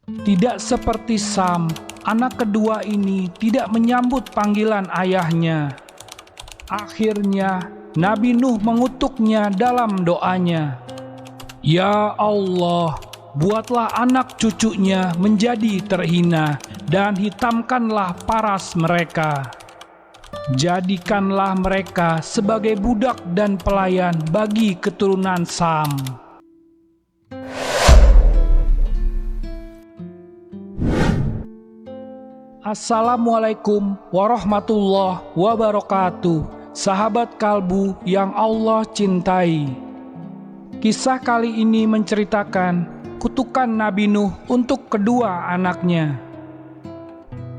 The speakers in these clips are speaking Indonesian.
Tidak seperti Sam, anak kedua ini tidak menyambut panggilan ayahnya. Akhirnya, Nabi Nuh mengutuknya dalam doanya. Ya Allah, buatlah anak cucunya menjadi terhina dan hitamkanlah paras mereka. Jadikanlah mereka sebagai budak dan pelayan bagi keturunan Sam. Assalamualaikum warahmatullahi wabarakatuh, sahabat kalbu yang Allah cintai. Kisah kali ini menceritakan kutukan Nabi Nuh untuk kedua anaknya.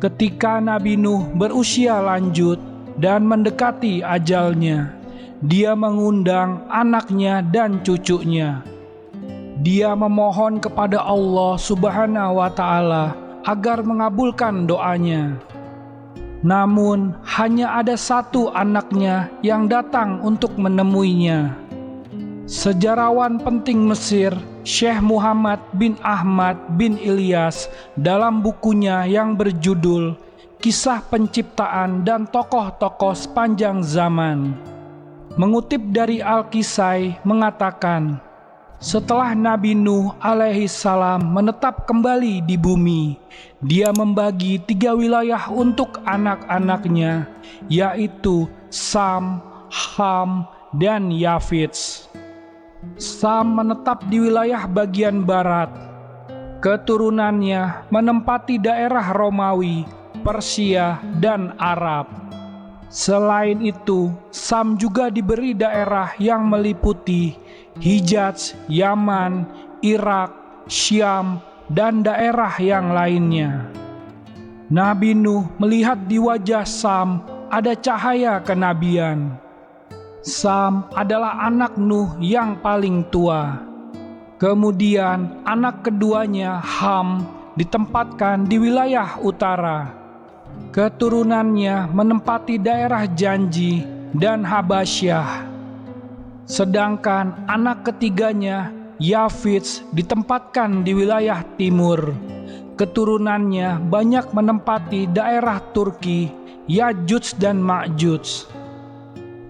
Ketika Nabi Nuh berusia lanjut dan mendekati ajalnya, dia mengundang anaknya dan cucunya. Dia memohon kepada Allah Subhanahu wa Ta'ala agar mengabulkan doanya. Namun, hanya ada satu anaknya yang datang untuk menemuinya. Sejarawan penting Mesir, Syekh Muhammad bin Ahmad bin Ilyas, dalam bukunya yang berjudul Kisah Penciptaan dan Tokoh-Tokoh Sepanjang Zaman, mengutip dari Al-Kisai mengatakan, setelah Nabi Nuh alaihi salam menetap kembali di bumi, dia membagi 3 wilayah untuk anak-anaknya, yaitu Sam, Ham, dan Yafits. Sam menetap di wilayah bagian barat. Keturunannya menempati daerah Romawi, Persia, dan Arab. Selain itu, Sam juga diberi daerah yang meliputi Hijaz, Yaman, Irak, Syam, dan daerah yang lainnya. Nabi Nuh melihat di wajah Sam ada cahaya kenabian. Sam adalah anak Nuh yang paling tua. Kemudian anak keduanya, Ham, ditempatkan di wilayah utara. Keturunannya menempati daerah Janji dan Habasyah. Sedangkan anak ketiganya, Yafits, ditempatkan di wilayah timur. Keturunannya banyak menempati daerah Turki, Yajuj dan Majuj.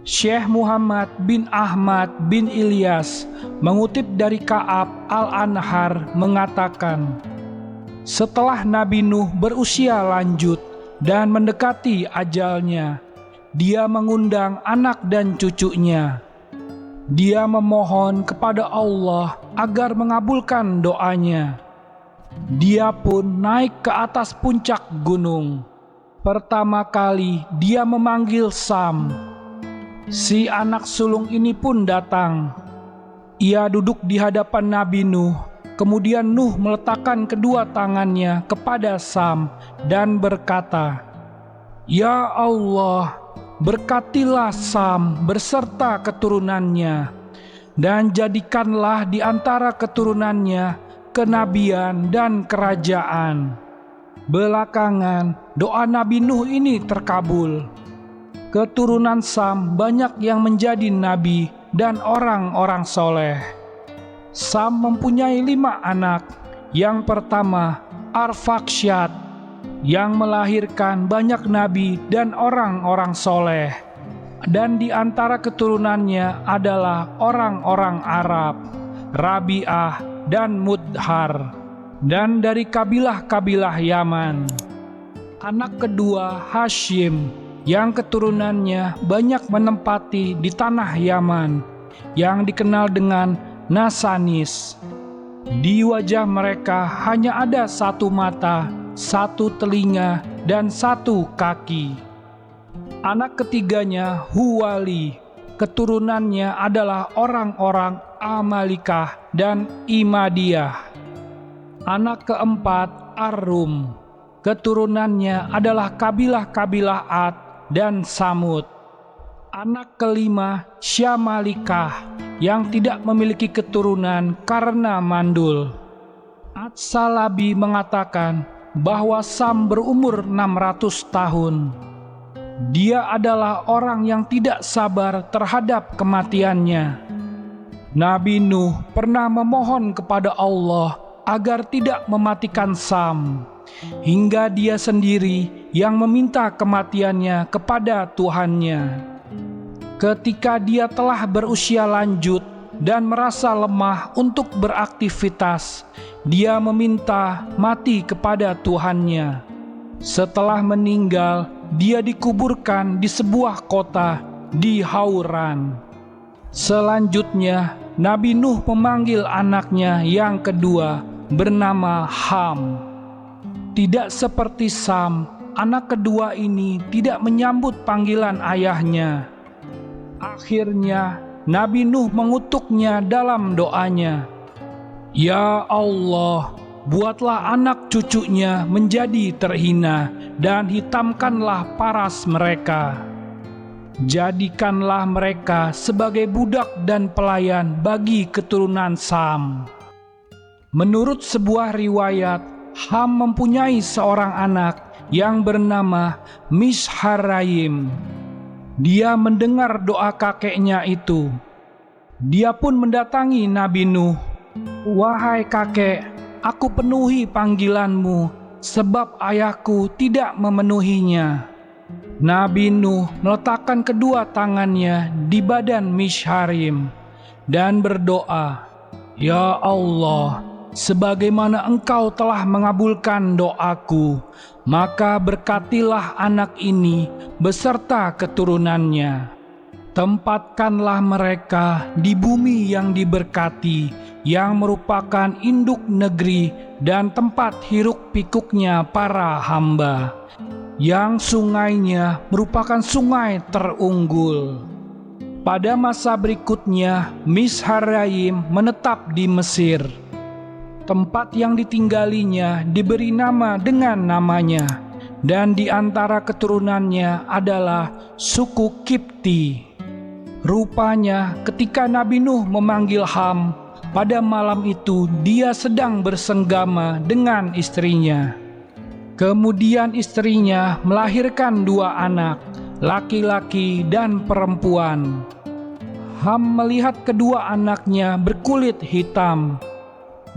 Syekh Muhammad bin Ahmad bin Ilyas mengutip dari Ka'ab al-Anhar mengatakan, setelah Nabi Nuh berusia lanjut dan mendekati ajalnya, dia mengundang anak dan cucunya. Dia memohon kepada Allah agar mengabulkan doanya. Dia pun naik ke atas puncak gunung. Pertama kali dia memanggil Sam. Si anak sulung ini pun datang. Ia duduk di hadapan Nabi Nuh. Kemudian Nuh meletakkan kedua tangannya kepada Sam dan berkata, "Ya Allah, berkatilah Sam berserta keturunannya, dan jadikanlah di antara keturunannya kenabian dan kerajaan." Belakangan, doa Nabi Nuh ini terkabul. Keturunan Sam banyak yang menjadi nabi dan orang-orang soleh. Sam mempunyai 5 anak. Yang pertama, Arfaksyad, yang melahirkan banyak nabi dan orang-orang soleh. Dan di antara keturunannya adalah orang-orang Arab, Rabi'ah dan Mudhar, dan dari kabilah-kabilah Yaman. Anak kedua, Hashim, yang keturunannya banyak menempati di tanah Yaman, yang dikenal dengan Nasanis. Di wajah mereka hanya ada 1 mata, 1 telinga, dan 1 kaki. Anak ketiganya, Huwali, keturunannya adalah orang-orang Amalikah dan Imadiyah. Anak keempat, Arum, keturunannya adalah kabilah-kabilah Ad dan Samud. Anak kelima, Syamalikah, yang tidak memiliki keturunan karena mandul. At-Salabi mengatakan bahwa Sam berumur 600 tahun. Dia adalah orang yang tidak sabar terhadap kematiannya. Nabi Nuh pernah memohon kepada Allah agar tidak mematikan Sam, hingga dia sendiri yang meminta kematiannya kepada Tuhannya. Ketika dia telah berusia lanjut dan merasa lemah untuk beraktivitas, dia meminta mati kepada Tuhannya. Setelah meninggal, dia dikuburkan di sebuah kota di Hauran. Selanjutnya, Nabi Nuh memanggil anaknya yang kedua bernama Ham. Tidak seperti Sam, anak kedua ini tidak menyambut panggilan ayahnya. Akhirnya, Nabi Nuh mengutuknya dalam doanya, "Ya Allah, buatlah anak cucunya menjadi terhina dan hitamkanlah paras mereka. Jadikanlah mereka sebagai budak dan pelayan bagi keturunan Sam." Menurut sebuah riwayat, Ham mempunyai seorang anak yang bernama Misharayim. Dia mendengar doa kakeknya itu. Dia pun mendatangi Nabi Nuh. "Wahai kakek, aku penuhi panggilanmu, sebab ayahku tidak memenuhinya." Nabi Nuh meletakkan kedua tangannya di badan Misharim dan berdoa, "Ya Allah, sebagaimana Engkau telah mengabulkan doaku, maka berkatilah anak ini beserta keturunannya. Tempatkanlah mereka di bumi yang diberkati, yang merupakan induk negeri dan tempat hiruk pikuknya para hamba, yang sungainya merupakan sungai terunggul." Pada masa berikutnya, Misharayim menetap di Mesir. Tempat yang ditinggalinya diberi nama dengan namanya, dan di antara keturunannya adalah suku Kipti. Rupanya ketika Nabi Nuh memanggil Ham, pada malam itu dia sedang bersenggama dengan istrinya. Kemudian istrinya melahirkan dua anak, laki-laki dan perempuan. Ham melihat kedua anaknya berkulit hitam.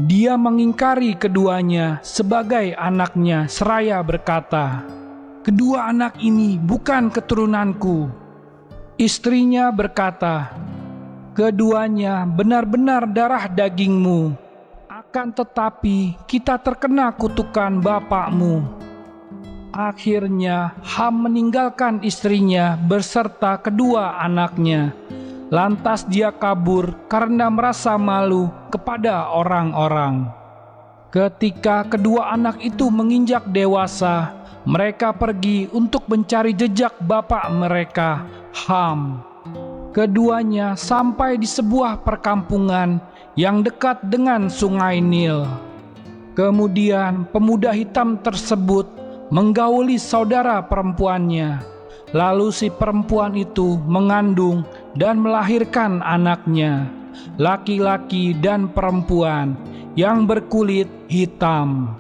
Dia mengingkari keduanya sebagai anaknya seraya berkata, "Kedua anak ini bukan keturunanku." Istrinya berkata, "Keduanya benar-benar darah dagingmu, akan tetapi kita terkena kutukan bapakmu." Akhirnya Ham meninggalkan istrinya beserta kedua anaknya. Lantas dia kabur karena merasa malu kepada orang-orang. Ketika kedua anak itu menginjak dewasa, mereka pergi untuk mencari jejak bapak mereka, Ham. Keduanya sampai di sebuah perkampungan yang dekat dengan Sungai Nil. Kemudian pemuda hitam tersebut menggauli saudara perempuannya. Lalu si perempuan itu mengandung dan melahirkan anaknya, laki-laki dan perempuan yang berkulit hitam.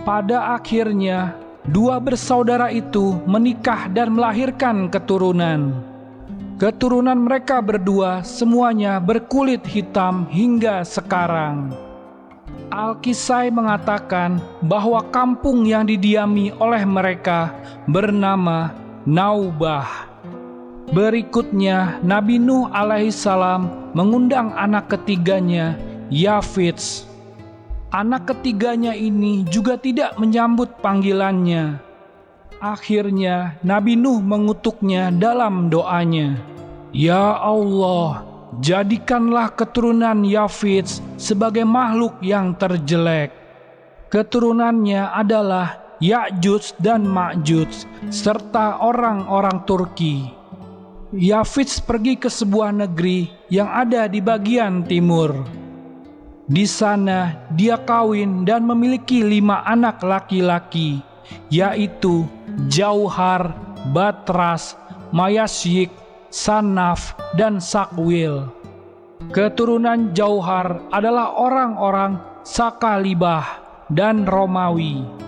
Pada akhirnya, dua bersaudara itu menikah dan melahirkan keturunan. Keturunan mereka berdua semuanya berkulit hitam hingga sekarang. Al-Kisai mengatakan bahwa kampung yang didiami oleh mereka bernama Naubah. Berikutnya Nabi Nuh alaihissalam mengundang anak ketiganya, Yafits. Anak ketiganya ini juga tidak menyambut panggilannya. Akhirnya Nabi Nuh mengutuknya dalam doanya, "Ya Allah, jadikanlah keturunan Yafits sebagai makhluk yang terjelek." Keturunannya adalah Ya'juj dan Ma'juj, serta orang-orang Turki. Yafits pergi ke sebuah negeri yang ada di bagian timur. Di sana dia kawin dan memiliki 5 anak laki-laki, yaitu Jauhar, Batras, Mayasyik, Sanaf, dan Sakwil. Keturunan Jauhar adalah orang-orang Sakalibah dan Romawi.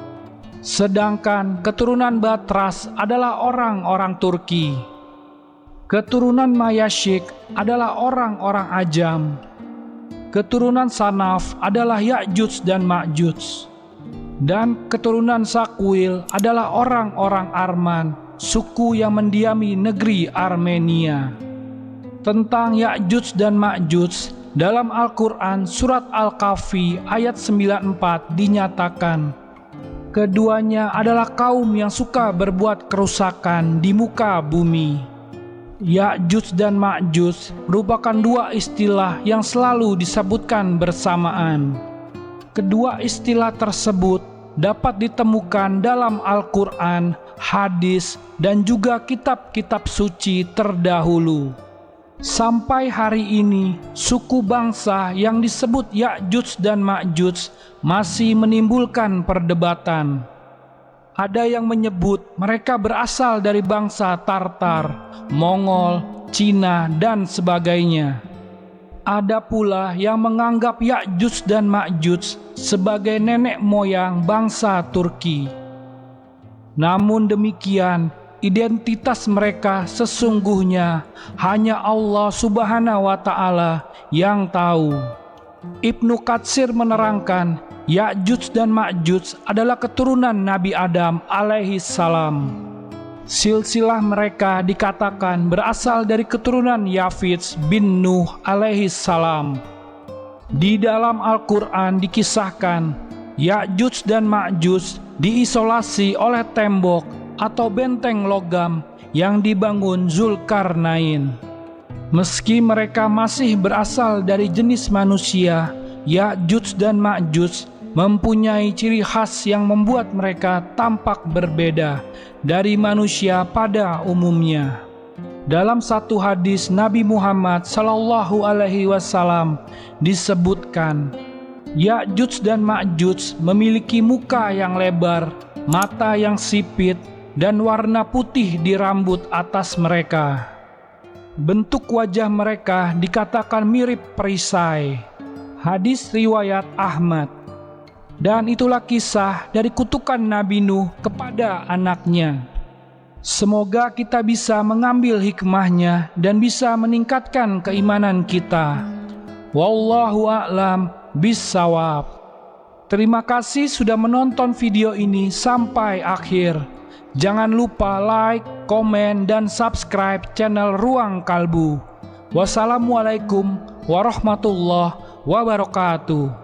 Sedangkan keturunan Batras adalah orang-orang Turki. Keturunan Mayasyik adalah orang-orang Ajam. Keturunan Sanaf adalah Ya'juj dan Ma'juj. Dan keturunan Sakwil adalah orang-orang Arman, suku yang mendiami negeri Armenia. Tentang Ya'juj dan Ma'juj, dalam Al-Quran surat Al-Kahfi ayat 94 dinyatakan, keduanya adalah kaum yang suka berbuat kerusakan di muka bumi. Ya'juj dan Ma'juj merupakan dua istilah yang selalu disebutkan bersamaan. Kedua istilah tersebut dapat ditemukan dalam Al-Quran, hadis, dan juga kitab-kitab suci terdahulu. Sampai hari ini, suku bangsa yang disebut Ya'juj dan Ma'juj masih menimbulkan perdebatan. Ada yang menyebut mereka berasal dari bangsa Tartar, Mongol, Cina, dan sebagainya. Ada pula yang menganggap Ya'juj dan Ma'juj sebagai nenek moyang bangsa Turki. Namun demikian, identitas mereka sesungguhnya hanya Allah Subhanahu wa Ta'ala yang tahu. Ibnu Katsir menerangkan, Ya'juj dan Ma'juj adalah keturunan Nabi Adam alaihi salam. Silsilah mereka dikatakan berasal dari keturunan Yafits bin Nuh alaihi salam. Di dalam Al-Quran dikisahkan, Ya'juj dan Ma'juj diisolasi oleh tembok atau benteng logam yang dibangun Zulkarnain. Meski mereka masih berasal dari jenis manusia, Ya'juj dan Ma'juj mempunyai ciri khas yang membuat mereka tampak berbeda dari manusia pada umumnya. Dalam satu hadis Nabi Muhammad SAW disebutkan, Ya'juj dan Ma'juj memiliki muka yang lebar, mata yang sipit, dan warna putih di rambut atas mereka. Bentuk wajah mereka dikatakan mirip perisai. Hadis riwayat Ahmad. Dan itulah kisah dari kutukan Nabi Nuh kepada anaknya. Semoga kita bisa mengambil hikmahnya dan bisa meningkatkan keimanan kita. Wallahu a'lam bissawab. Terima kasih sudah menonton video ini sampai akhir. Jangan lupa like, komen, dan subscribe channel Ruang Kalbu. Wassalamualaikum warahmatullahi wabarakatuh.